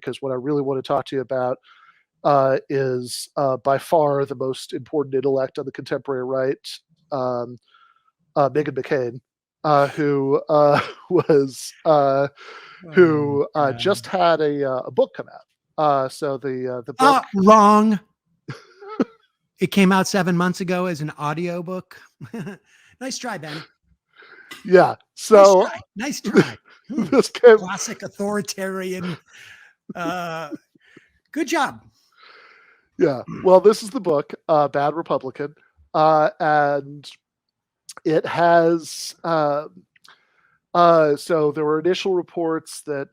because what I really want to talk to you about is by far the most important intellect on the contemporary right, Meghan McCain, who was who just had a book come out. So the book wrong. It came out 7 months ago as an audio book. Nice try, Ben. Yeah. So nice try. This came, classic authoritarian. Good job. Yeah. Well, this is the book, Bad Republican, and it has. So there were initial reports that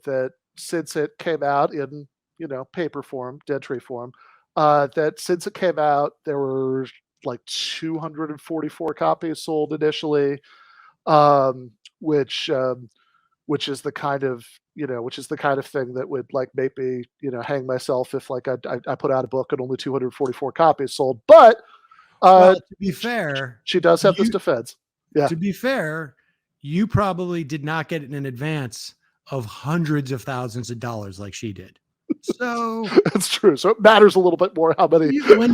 that since it came out in paper form, Gentry form, that since it came out there were like 244 copies sold initially, which is the kind of thing that would like make me hang myself if like I put out a book and only 244 copies sold. But well, to be fair, she does have this defense. Yeah. To be fair, you probably did not get it in advance of hundreds of thousands of dollars like she did. So that's true. So it matters a little bit more how many. When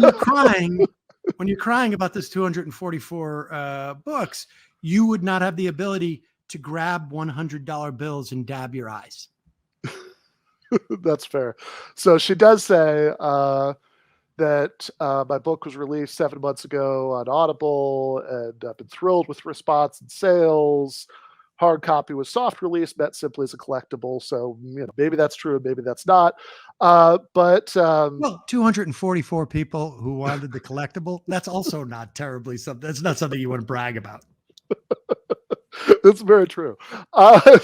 you're crying about this 244 books, you would not have the ability to grab $100 bills and dab your eyes. That's fair. So she does say that my book was released 7 months ago on Audible, and I've been thrilled with response and sales. Hard copy was soft release, meant simply as a collectible. So maybe that's true, maybe that's not. But 244 people who wanted the collectible. That's also not terribly something. That's not something you want to brag about. That's very true. I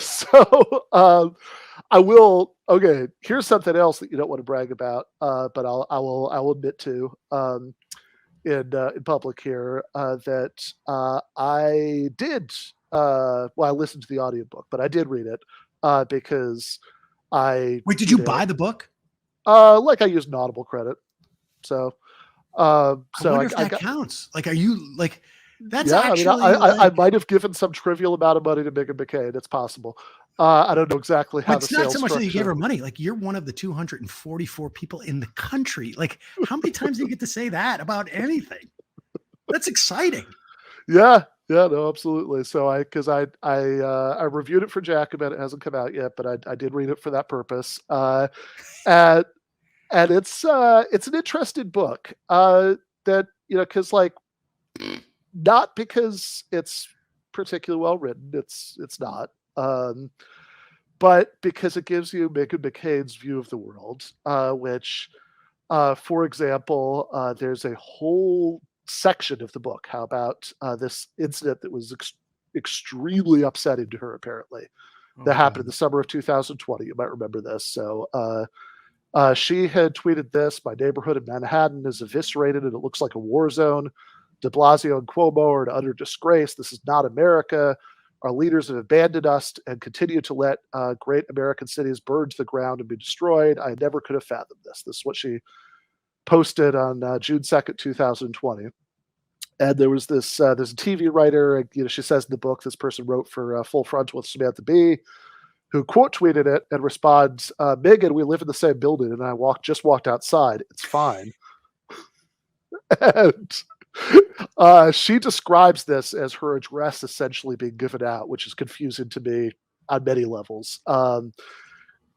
will. Okay, here's something else that you don't want to brag about, but I will admit to in public here that I did. I listened to the audiobook, but I did read it because I. Wait, did you buy the book? Like I used an Audible credit, so. I wonder if that counts. Like, are you like? That's actually. I might have given some trivial amount of money to Meghan McCain. It's possible. I don't know exactly how. It's not so much that you gave her money. Like, you're one of the 244 people in the country. Like, how many times do you get to say that about anything? That's exciting. Yeah, no, absolutely. So I reviewed it for Jacobin. It hasn't come out yet, but I did read it for that purpose. And it's an interesting book. That because like. Not because it's particularly well written, it's not, but because it gives you Meghan McCain's view of the world, which, for example, there's a whole section of the book how about this incident that was extremely upsetting to her, apparently, that happened in the summer of 2020. You might remember this. So she had tweeted this: "My neighborhood in Manhattan is eviscerated and it looks like a war zone. De Blasio and Cuomo are under disgrace. This is not America. Our leaders have abandoned us and continue to let great American cities burn to the ground and be destroyed. I never could have fathomed this." This is what she posted on June 2nd, 2020. And there was there's a TV writer, she says in the book, this person wrote for Full Frontal with Samantha Bee, who quote tweeted it and responds, "Meghan, we live in the same building and I just walked outside. It's fine." And she describes this as her address essentially being given out, which is confusing to me on many levels,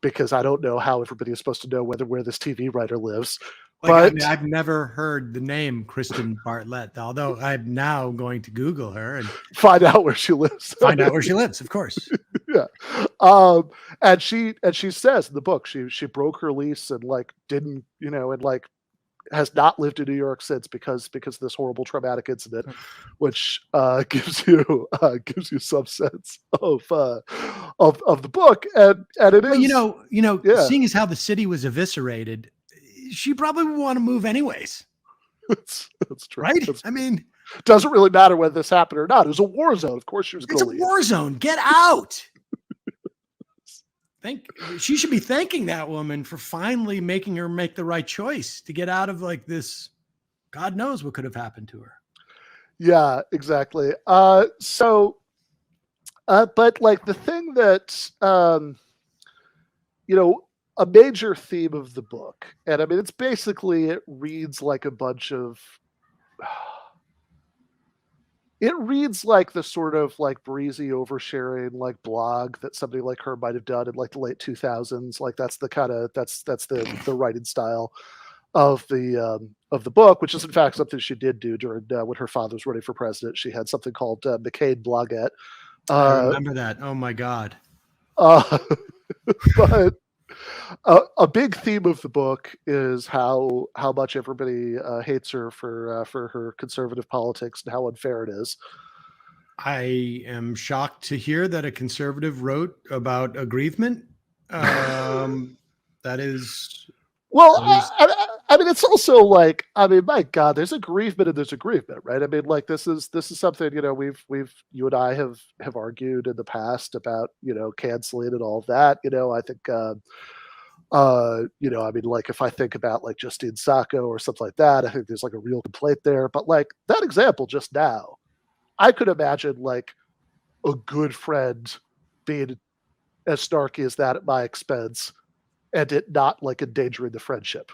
because I don't know how everybody is supposed to know where this TV writer lives. But I've never heard the name Kristen Bartlett, although I'm now going to Google her and find out where she lives. Find out where she lives, of course. Yeah. And she says in the book she broke her lease and like didn't, and like has not lived in New York since because of this horrible traumatic incident, which gives you some sense of the book, and it is. Seeing as how the city was eviscerated, she probably would want to move anyways. That's true, right? Doesn't really matter whether this happened or not. It was a war zone. Of course, she was going to leave. It's a war zone. Get out. She should be thanking that woman for finally making her make the right choice to get out of like this. God knows what could have happened to her. Yeah, exactly. But like the thing that, a major theme of the book, and I mean, it's basically, it reads like a bunch of, it reads like the sort of like breezy oversharing like blog that somebody like her might have done in like the late 2000s. Like that's the kind of that's the writing style of the book, which is in fact something she did do during when her father was running for president. She had something called McCain Blogette. I remember that. Oh my God. But a big theme of the book is how much everybody hates her for her conservative politics and how unfair it is. I am shocked to hear that a conservative wrote about aggrievement. That is well. I mean, it's also like, I mean, my God, there's aggrievement and there's aggrievement, right? I mean, like this is something, you know, we've you and I have argued in the past about, you know, canceling and all of that. You know, I think. You know, I mean, like if I think about like Justine Sacco or something like that, I think there's like a real complaint there. But like that example just now, I could imagine like a good friend being as snarky as that at my expense and it not like endangering the friendship.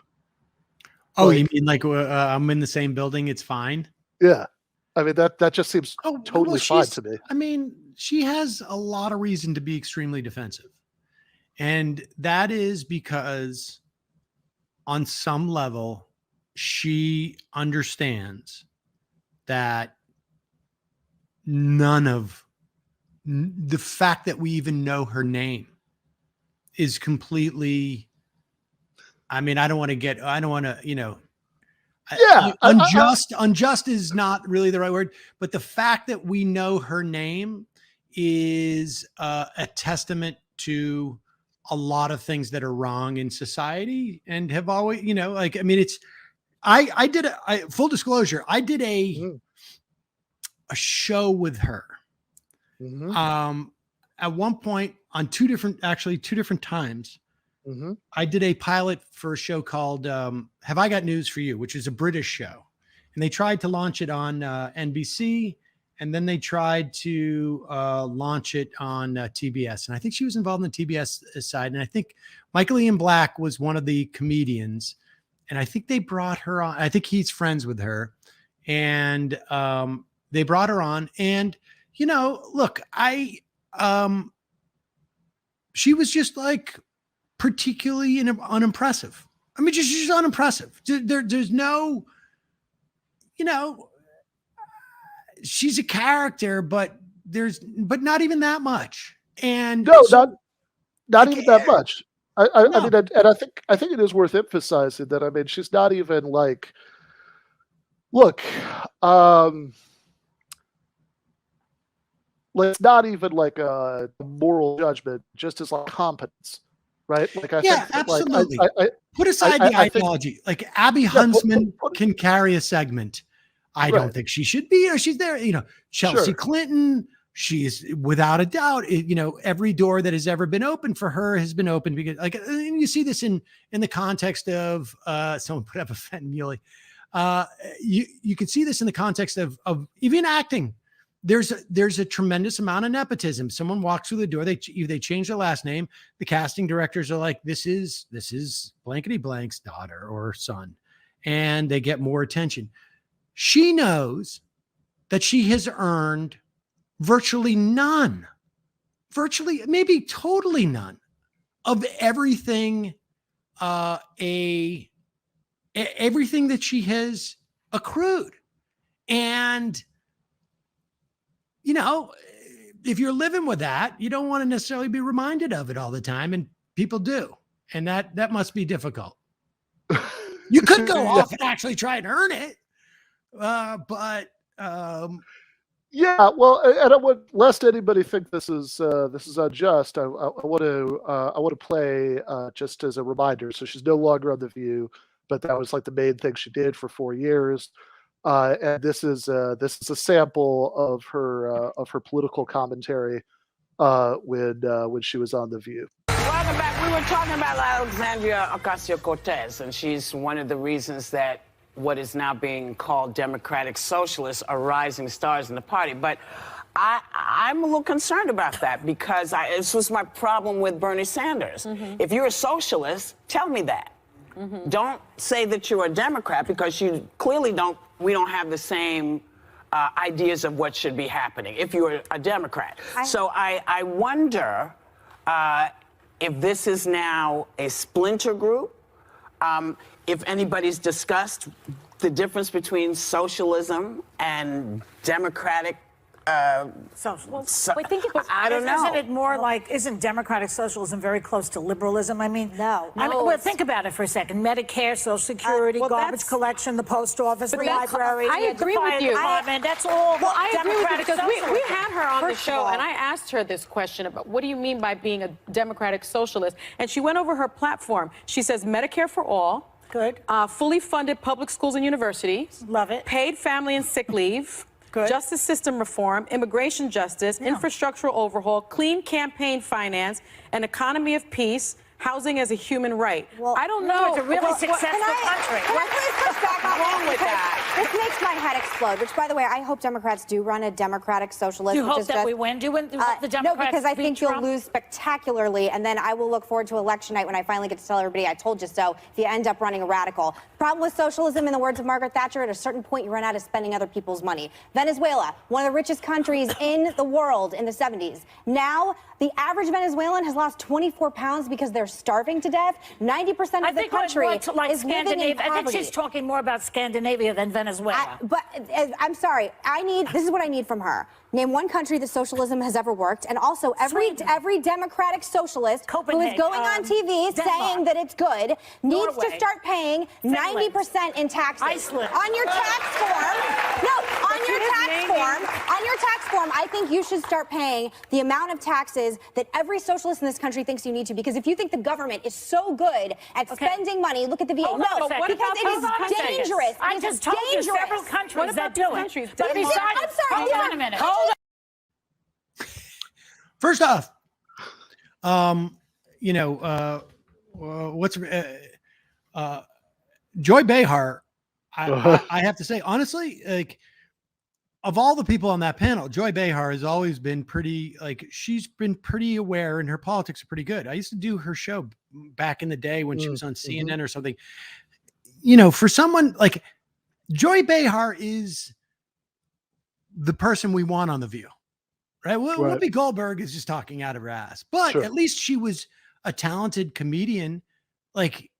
Oh, Like, you mean like I'm in the same building? It's fine. yeah. I mean, that just seems totally fine to me. I mean, she has a lot of reason to be extremely defensive. And that is because on some level, she understands that the fact that we even know her name is completely, I mean, I don't want to, you know, Yeah. Unjust is not really the right word, but the fact that we know her name is a testament to a lot of things that are wrong in society and have always, you know, like, I mean, it's, I did full disclosure. I did a show with her. At one point on two different times, I did a pilot for a show called Have I Got News for You, which is a British show. And they tried to launch it on NBC. And then they tried to launch it on TBS. And I think she was involved in the TBS side. And I think Michael Ian Black was one of the comedians. And I think they brought her on. I think he's friends with her. And they brought her on. And, you know, look, she was just like particularly unimpressive. I mean, she's unimpressive. There's no, you know, she's a character, but not even that much. And no, not even that much. I mean, and I think it is worth emphasizing that, I mean, she's not even like, look, it's not even like a moral judgment, just as like competence, right? Like, I think that, absolutely. Like, put aside the ideology. Like Abby Huntsman can carry a segment. I don't think she should be, or she's there. You know, Chelsea Clinton, she's without a doubt, you know, every door that has ever been open for her has been open because, like, and you see this in the context of someone put up a Fenton Muley. You can see this in the context of even acting. There's a tremendous amount of nepotism. Someone walks through the door, they change their last name. The casting directors are like, this is blankety blank's daughter or son, and they get more attention. She knows that she has earned virtually none, maybe totally none of everything, everything that she has accrued. And, you know, if you're living with that, you don't want to necessarily be reminded of it all the time. And people do. And that must be difficult. You could go off and actually try and earn it. But yeah, well, and I would, lest anybody think this is unjust, I want to play just as a reminder. So she's no longer on The View, but that was like the main thing she did for 4 years. And this is a sample of her political commentary when she was on The View. Welcome back. We were talking about Alexandria Ocasio-Cortez, and she's one of the reasons that what is now being called Democratic Socialists are rising stars in the party. But I'm a little concerned about that because this was my problem with Bernie Sanders. If you're a socialist, tell me that. Don't say that you're a Democrat because you clearly we don't have the same ideas of what should be happening if you're a Democrat. So I wonder if this is now a splinter group, if anybody's discussed the difference between socialism and democratic socialism. I don't know. Isn't it more like, isn't democratic socialism very close to liberalism? I mean, no. Well, think about it for a second. Medicare, Social Security, garbage collection, the post office, the library, I agree with you. That's all. Well, I agree with you democratic because we had her on the First of show, all, and I asked her this question about what do you mean by being a democratic socialist? And she went over her platform. She says Medicare for all. Good. Fully funded public schools and universities. Love it. Paid family and sick leave. Good. Justice system reform, immigration justice, infrastructural overhaul, clean campaign finance, an economy of peace, housing as a human right. Well, I don't know. It's a really successful country. Can I please push back on wrong with that? This makes my head explode, which, by the way, I hope Democrats do run a democratic socialist. Do you which hope is that just, we win? Do you want the Democrats No, because I beat think you'll Trump? lose spectacularly, and then I will look forward to election night when I finally get to tell everybody I told you so if you end up running a radical. Problem with socialism, in the words of Margaret Thatcher, at a certain point you run out of spending other people's money. Venezuela, one of the richest countries in the world in the 70s. Now, the average Venezuelan has lost 24 pounds because they're starving to death. 90% of the country is living in poverty. I think she's talking more about Scandinavia than Venezuela. But I'm sorry. This is what I need from her. Name one country that socialism has ever worked, and also every democratic socialist who is going on TV saying that it's good needs to start paying 90% in taxes. Iceland. On your tax form. No, on your tax form. On your tax form, I think you should start paying the amount of taxes that every socialist in this country thinks you need to. Because if you think the government is so good at spending money, look at the VA. Hold on a second. Because it is dangerous. I just told you several countries that do it. But I'm sorry. Hold on a minute. First off, Joy Behar, I have to say, honestly, like, of all the people on that panel, Joy Behar has always been pretty, she's been pretty aware, and her politics are pretty good. I used to do her show back in the day when she was on CNN or something. For someone like Joy Behar is the person we want on The View, right? Whoopi Goldberg is just talking out of her ass, but at least she was a talented comedian. Like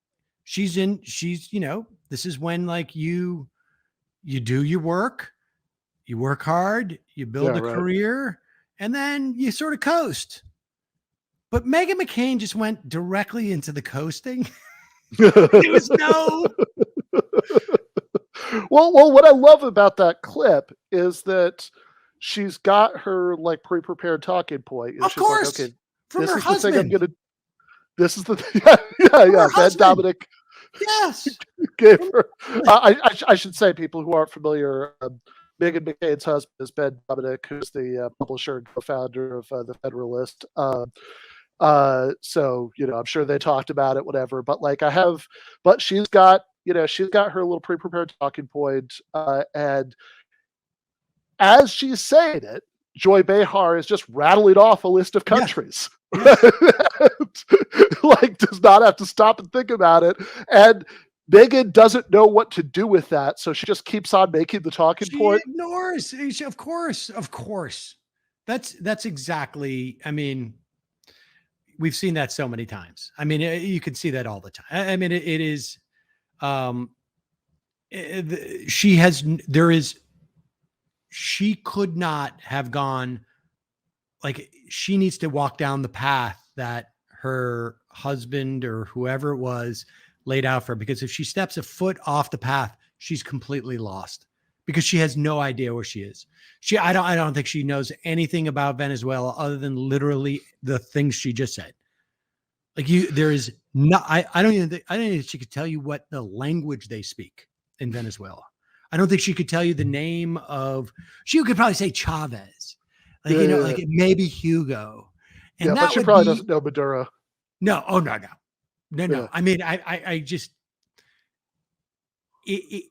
she's, this is when you do your work. You work hard, you build a career, and then you sort of coast. But Meghan McCain just went directly into the coasting. There was no. Well, what I love about that clip is that she's got her pre-prepared talking point. Of course, okay, from this her is husband. the thing I'm gonna. This is the yeah. Ben Dominic. Yes. Gave her. I should say, people who aren't familiar. Meghan McCain's husband is Ben Dominic, who's the publisher and co-founder of the Federalist. So I'm sure they talked about it, whatever. But but she's got her little pre-prepared talking point, and as she's saying it, Joy Behar is just rattling off a list of countries. Yeah. Does not have to stop and think about it, and Meghan doesn't know what to do with that, so she just keeps on making the talking point. Ignores, of course. That's exactly. I mean, we've seen that so many times. I mean, you can see that all the time. I mean, it is. She could not have gone. She needs to walk down the path that her husband or whoever it was laid out for her, because if she steps a foot off the path, she's completely lost because she has no idea where she is. I don't think she knows anything about Venezuela other than literally the things she just said. There is no, I don't even think she could tell you what the language they speak in Venezuela. I don't think she could tell you the name of, she could probably say Chavez, maybe Hugo. And but she probably doesn't know Maduro. No. Oh, no. Yeah. I mean, I just, it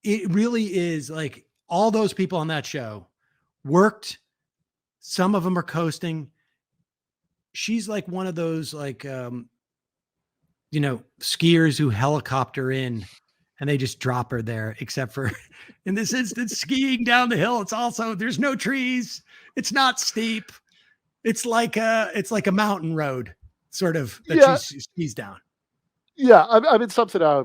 really is all those people on that show worked. Some of them are coasting. She's like one of those skiers who helicopter in and they just drop her there, except for in this instance, skiing down the hill. It's also, there's no trees. It's not steep. It's like a mountain road sort of that she skis down. Yeah. I mean, something I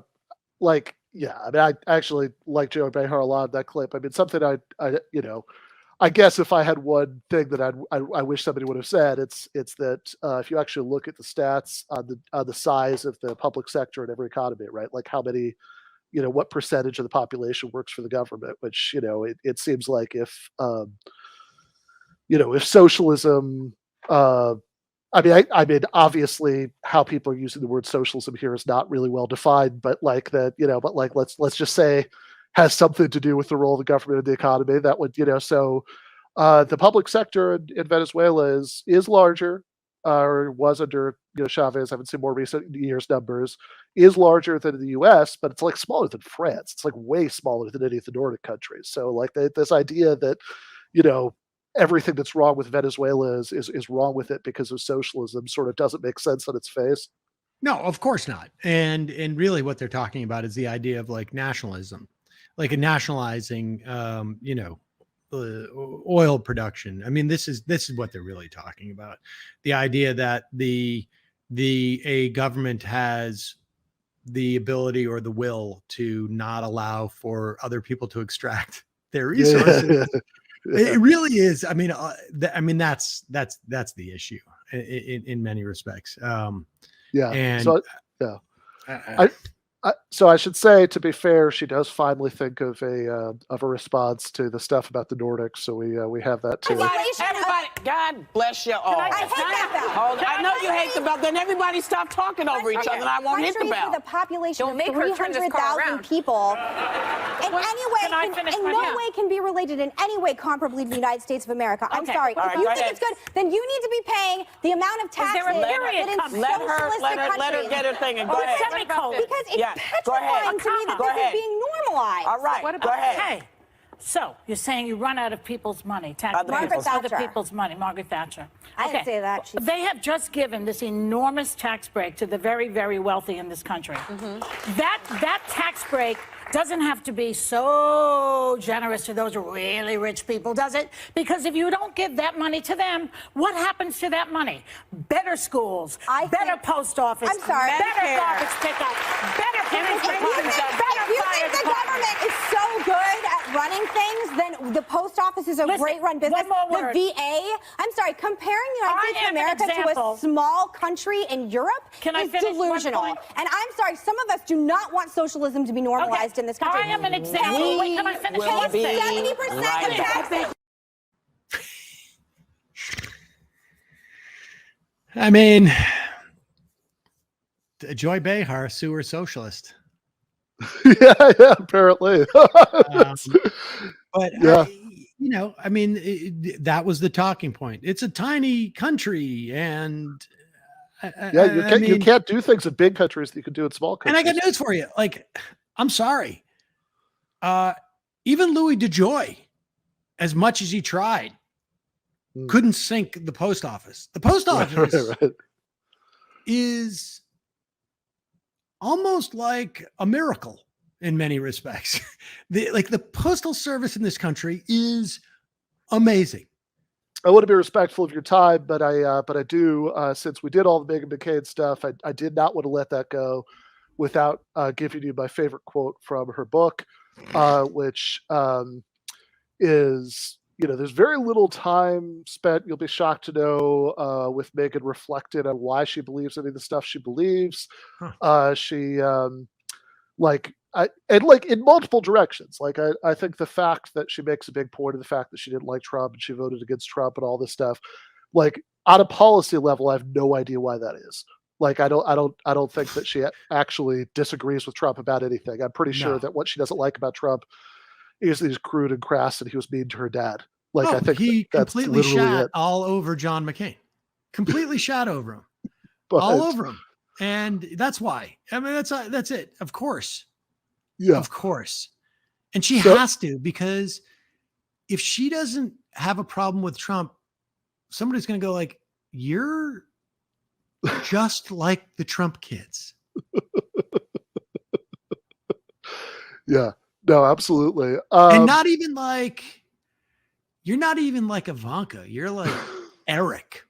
like, I actually like Joey Behar a lot in that clip. I mean, something I guess if I had one thing that I wish somebody would have said, it's that if you actually look at the stats on the size of the public sector in every economy, right? Like how many, what percentage of the population works for the government, which, it seems like if socialism, I mean, obviously how people are using the word socialism here is not really well defined, but like that, let's just say has something to do with the role of the government in the economy. That would, so the public sector in Venezuela is larger, or was under Chavez. I haven't seen more recent years numbers. Is larger than the U.S., but it's like smaller than France. It's like way smaller than any of the Nordic countries. So like this idea that everything that's wrong with Venezuela is wrong with it because of socialism sort of doesn't make sense on its face. No, of course not. And really what they're talking about is the idea of like nationalism, like a nationalizing, oil production. I mean, this is what they're really talking about. The idea that a government has the ability or the will to not allow for other people to extract their resources. It really is. I mean, that's the issue in many respects. And so so I should say, to be fair, she does finally think of a response to the stuff about the Nordics. So we have that too. Everybody, God bless you all. I hate that bell. I know you hate the bell. Then everybody stop talking over each other, and I won't hit the bell. With a population of 300,000 people, in no way can be related in any way comparably to the United States of America. I'm sorry. If you think it's good, then you need to be paying the amount of taxes that in socialistic countries. Let her get her thing and go ahead. Because it's petrifying to me that this is being normalized. All right, go ahead. Okay. So you're saying you run out of people's money, other people's money, Margaret Thatcher. I didn't say that. They have just given this enormous tax break to the very, very wealthy in this country. That tax break doesn't have to be so generous to those really rich people, does it? Because if you don't give that money to them, what happens to that money? Better schools, better post office, better garbage pickup, better police departments, better fire departments. If you think the government is so good at running things, then the post office is a great run business. The VA, I'm sorry, comparing the United States of America to a small country in Europe is delusional. And I'm sorry, some of us do not want socialism to be normalized in this country. I am an example. Wait, can I finish? 70% of taxes. I mean, Joy Behar, sewer socialist. yeah, apparently. But I mean, that was the talking point. It's a tiny country, and you can't do things in big countries that you can do in small countries. And I got news for you. Like, I'm sorry. Even Louis DeJoy, as much as he tried, couldn't sink the post office. The post office is almost like a miracle in many respects. The postal service in this country is amazing. I want to be respectful of your time, but I do, since we did all the Meghan McCain stuff, I did not want to let that go without giving you my favorite quote from her book, which is, there's very little time spent, you'll be shocked to know, with Meghan reflecting on why she believes any of the stuff she believes. She, in multiple directions. Like, I think the fact that she makes a big point of the fact that she didn't like Trump and she voted against Trump and all this stuff, like, on a policy level, I have no idea why that is. Like, I don't think that she actually disagrees with Trump about anything. I'm pretty sure that what she doesn't like about Trump is that he's crude and crass and he was mean to her dad. Like, I think he that's completely shat all over John McCain. Completely shat over him. All over him. And that's why. I mean, that's it. Of course. Yeah. Of course. And she has to, because if she doesn't have a problem with Trump, somebody's going to go like, you're just like the Trump kids. Yeah, no, absolutely. And not even like, you're not even like Ivanka. You're like Eric.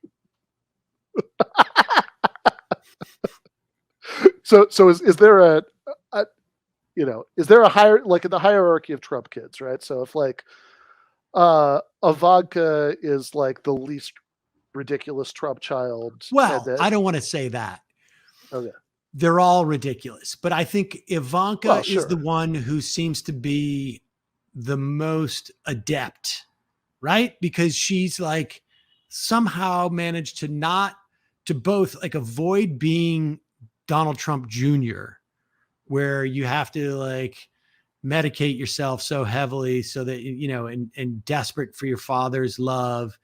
So is there a is there a higher, like in the hierarchy of Trump kids, right? So if like Ivanka is like the least ridiculous Trump child. Well, I don't want to say that. Okay. They're all ridiculous, but I think Ivanka sure. is the one who seems to be the most adept, right? Because she's like somehow managed to both like avoid being Donald Trump Jr., where you have to like medicate yourself so heavily so that, and desperate for your father's love,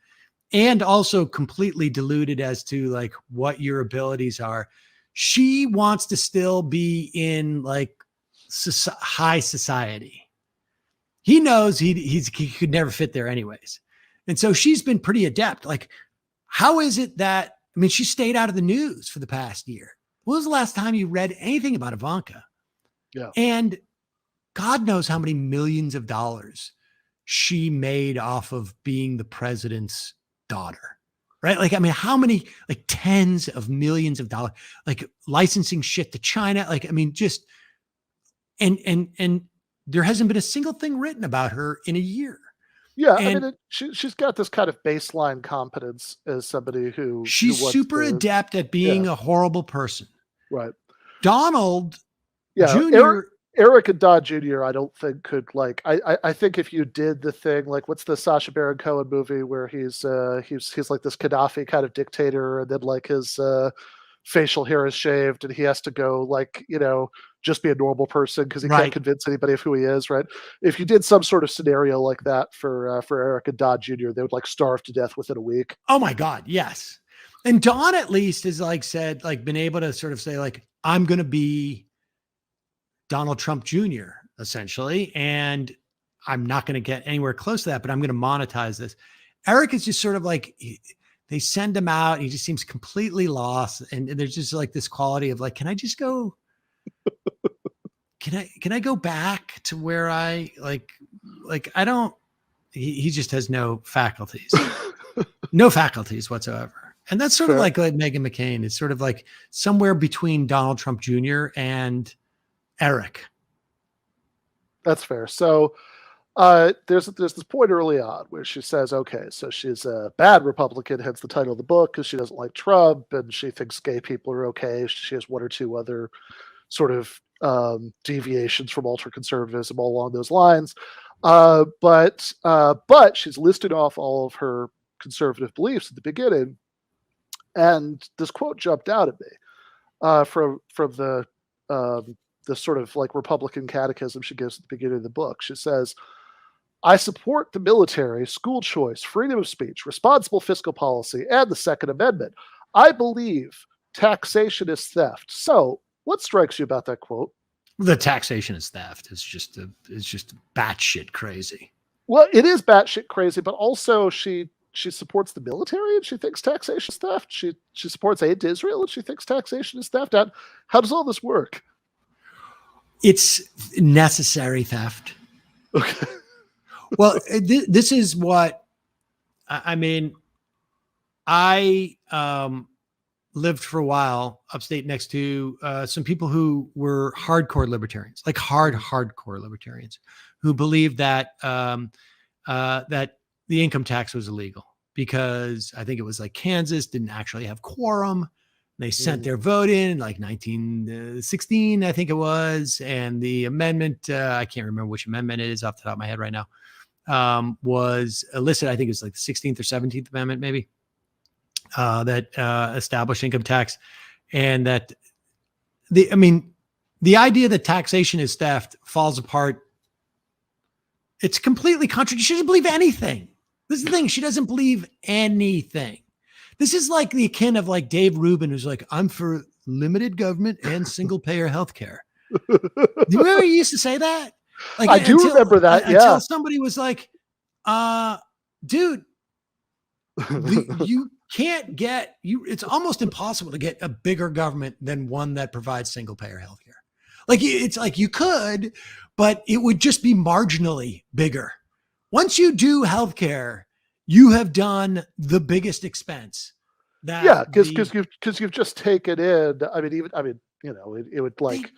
and also completely deluded as to like what your abilities are. She wants to still be in like high society. He knows he could never fit there anyways. And so she's been pretty adept. Like, how is it that, I mean, she stayed out of the news for the past year. When was the last time you read anything about Ivanka? Yeah. And God knows how many millions of dollars she made off of being the president's daughter, right? Like, I mean, how many, like tens of millions of dollars, like licensing shit to China. Like, I mean, just, and there hasn't been a single thing written about her in a year. Yeah, I mean, she's got this kind of baseline competence as somebody who she's super adept at being a horrible person. Right. Donald Jr. Eric and Don Jr. I don't think could like. I think if you did the thing like, what's the Sacha Baron Cohen movie where he's like this Gaddafi kind of dictator, and then like his facial hair is shaved and he has to go like, just be a normal person because he can't convince anybody of who he is, right? If you did some sort of scenario like that for Eric and Don Jr., they would like starve to death within a week. Oh my God, yes. And Don at least has like said, like been able to sort of say like, I'm going to be Donald Trump Jr. essentially, and I'm not going to get anywhere close to that, but I'm going to monetize this. Eric is just sort of like, they send him out. And he just seems completely lost. And there's just like this quality of like, can I just go? Can I go back to where I like I don't, he just has no faculties, no faculties whatsoever. And that's sort of like Meghan McCain. It's sort of like somewhere between Donald Trump Jr. and Eric. That's fair. So there's this point early on where she says, okay, so she's a bad Republican, hence the title of the book, because she doesn't like Trump and she thinks gay people are okay. She has one or two other sort of deviations from ultra-conservatism all along those lines. But she's listed off all of her conservative beliefs at the beginning. And this quote jumped out at me from the sort of like Republican catechism she gives at the beginning of the book. She says, I support the military, school choice, freedom of speech, responsible fiscal policy, and the Second Amendment. I believe taxation is theft. So what strikes you about that quote? The taxation is theft. It's just batshit crazy. Well, it is batshit crazy, but also she supports the military and she thinks taxation is theft. She supports aid to Israel and she thinks taxation is theft. How does all this work? It's necessary theft. Okay. Well, this is what I mean. I lived for a while upstate next to some people who were hardcore libertarians, like hardcore libertarians, who believed that that the income tax was illegal because I think it was like Kansas didn't actually have quorum. They sent their vote in like 1916, I think it was. And the amendment, I can't remember which amendment it is off the top of my head right now, was illicit. I think it's like the 16th or 17th amendment, maybe, that established income tax. And that the idea that taxation is theft falls apart. It's completely contradictory. She doesn't believe anything. This is the thing. She doesn't believe anything. This is like the akin of like Dave Rubin, who's like, I'm for limited government and single payer healthcare. Do you remember he used to say that? Like, I do remember that. Until somebody was like, dude, you can't get it's almost impossible to get a bigger government than one that provides single payer healthcare. Like it's like you could, but it would just be marginally bigger. Once you do healthcare, you have done the biggest expense. Because you've just taken in. It would like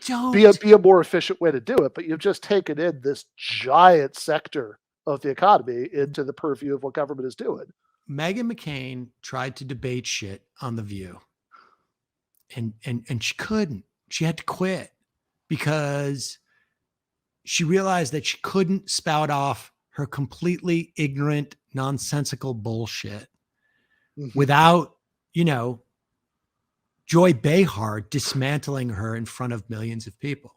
be a more efficient way to do it, but you've just taken in this giant sector of the economy into the purview of what government is doing. Meghan McCain tried to debate shit on The View, and she couldn't. She had to quit because she realized that she couldn't spout off her completely ignorant, nonsensical bullshit without, Joy Behar dismantling her in front of millions of people.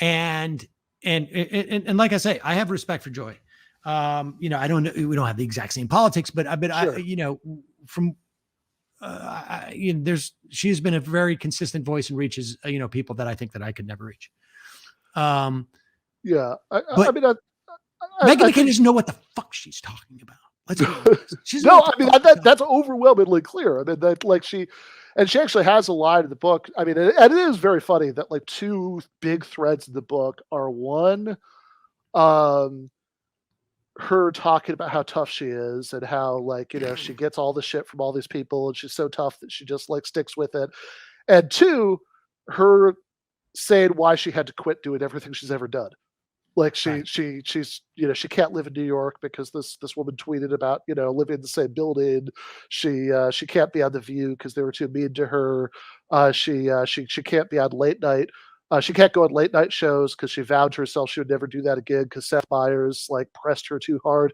And like I say, I have respect for Joy. We don't have the exact same politics, but she's been a very consistent voice and reaches, people that I think that I could never reach. Meghan McCain doesn't know what the fuck she's talking about. Let's that's overwhelmingly clear. I mean, that like she actually has a line in the book. I mean, and it is very funny that like two big threads in the book are one, her talking about how tough she is and how like, she gets all the shit from all these people and she's so tough that she just like sticks with it. And two, her saying why she had to quit doing everything she's ever done. Like she's she can't live in New York because this woman tweeted about living in the same building. She can't be on The View because they were too mean to her. She can't be on late night. She can't go on late night shows because she vowed to herself she would never do that again because Seth Meyers like pressed her too hard,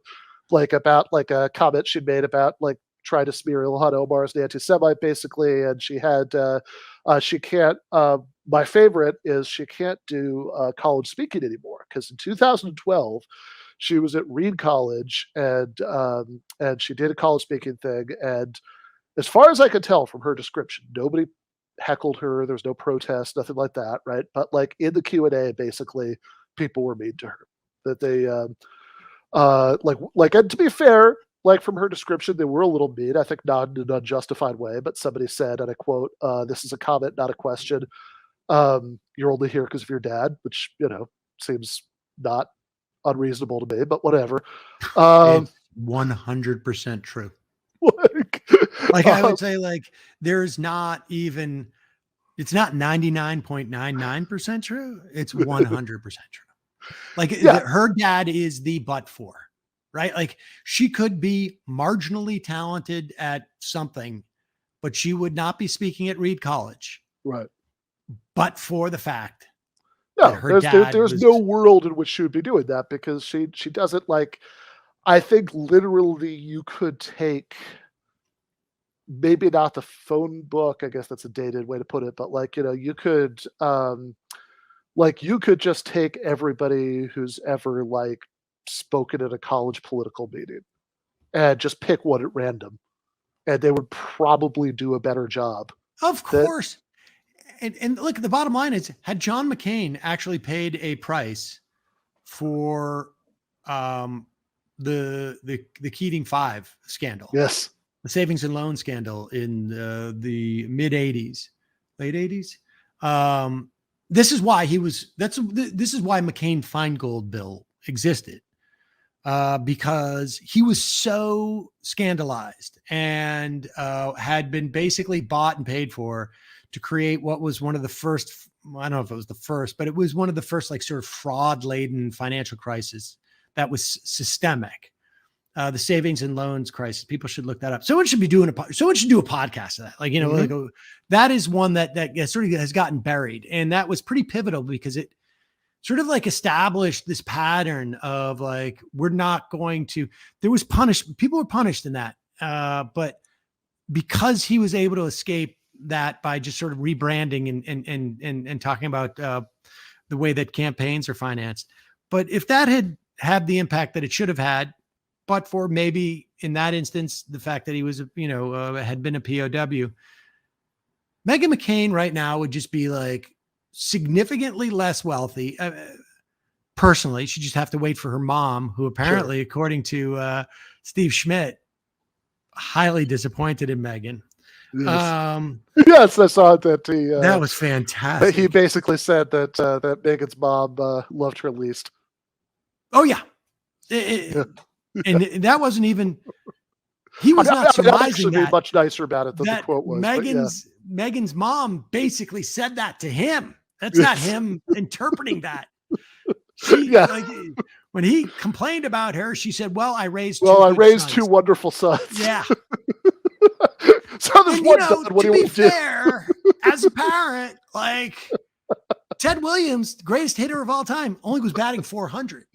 like about like a comment she'd made about like trying to smear Ilhan Omar as an anti-Semite basically, and she had she can't. My favorite is she can't do college speaking anymore because in 2012 she was at Reed College and she did a college speaking thing, and as far as I could tell from her description, nobody heckled her. There was no protest, nothing like that, right? But like in the Q&A, basically, people were mean to her. That they and to be fair, like from her description, they were a little mean. I think not in an unjustified way, but somebody said, and I quote, "This is a comment, not a question. You're only here because of your dad," which seems not unreasonable to me, but whatever. It's 100% true. Like I would say, like there's not even, it's not 99.99% true. It's 100% true. Like her dad is the but for, right? Like she could be marginally talented at something, but she would not be speaking at Reed College. Right. But for the fact that her there's no world in which she would be doing that because she doesn't like, I think literally you could take, maybe not the phone book, I guess that's a dated way to put it, but like, you could just take everybody who's ever like spoken at a college political meeting and just pick one at random and they would probably do a better job. Of course. And look, the bottom line is, had John McCain actually paid a price for the Keating 5 scandal, yes, the savings and loan scandal in the mid 80s, late 80s, this is why this is why McCain-Feingold bill existed, because he was so scandalized and had been basically bought and paid for to create what was one of the first, I don't know if it was the first, but it was one of the first like sort of fraud-laden financial crisis that was systemic. The savings and loans crisis. People should look that up. Someone should do a podcast of that. Like, like that is one that sort of has gotten buried. And that was pretty pivotal because it sort of like established this pattern of like, we're not going to, people were punished in that. But because he was able to escape that by just sort of rebranding and talking about the way that campaigns are financed. But if that had the impact that it should have had, but for maybe in that instance, the fact that he was, had been a POW, Meghan McCain right now would just be like significantly less wealthy. personally. She just have to wait for her mom, who apparently, according to Steve Schmidt, highly disappointed in Meghan. Yes. Yes, I saw that. That was fantastic. He basically said that that Meghan's mom loved her least. Oh yeah, and that wasn't even. He was not surmising that. Much nicer about it than the quote was. Meghan's mom basically said that to him. That's not him interpreting that. When he complained about her, she said, "Well, I raised two wonderful sons." Yeah. So there's one son. What to be fair, as a parent, like Ted Williams, greatest hitter of all time, only was batting 400.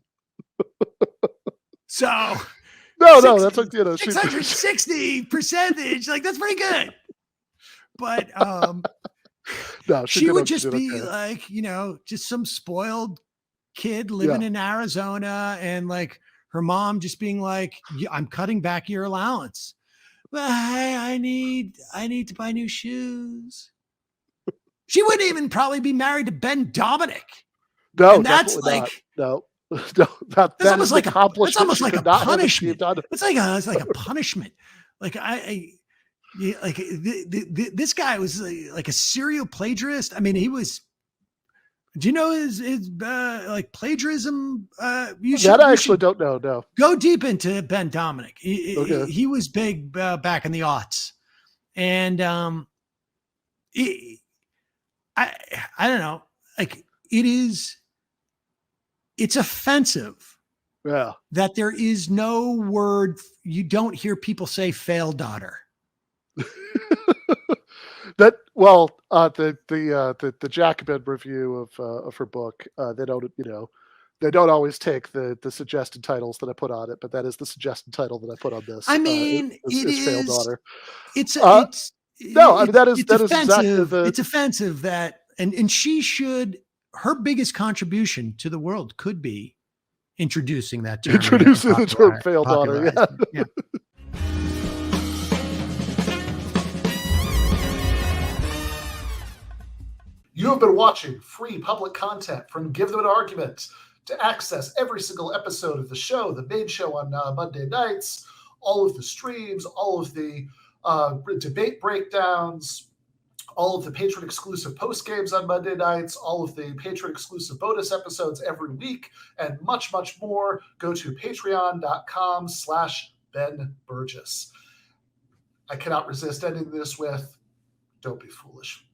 So no, that's like 660 percentage. Like that's pretty good. But no, she would just be like, just some spoiled kid living in Arizona, and like her mom just being like, I'm cutting back your allowance. But hey, I need to buy new shoes. She wouldn't even probably be married to Ben Dominic. No, and that's like not. No, that's almost like a punishment. It's like a punishment. Like this guy was like a serial plagiarist. I mean, he was. Do you know his like plagiarism? I actually don't know. No. Go deep into Ben Dominic. He was big back in the aughts, and I don't know. Like it's offensive. Yeah. That there is no word. You don't hear people say Faildaughter. The Jacobin review of her book, they don't always take the suggested titles that I put on it, but that is the suggested title that I put on this. I mean, it's Faildaughter. It's offensive. It's offensive that, and she should. Her biggest contribution to the world could be introducing that term. Introducing the term Faildaughter. Yeah. You have been watching free public content from Give Them an Argument. To access every single episode of the show, the main show on Monday nights, all of the streams, all of the debate breakdowns, all of the patron-exclusive postgames on Monday nights, all of the patron-exclusive bonus episodes every week, and much, much more, go to patreon.com/Ben Burgis. I cannot resist ending this with, don't be foolish.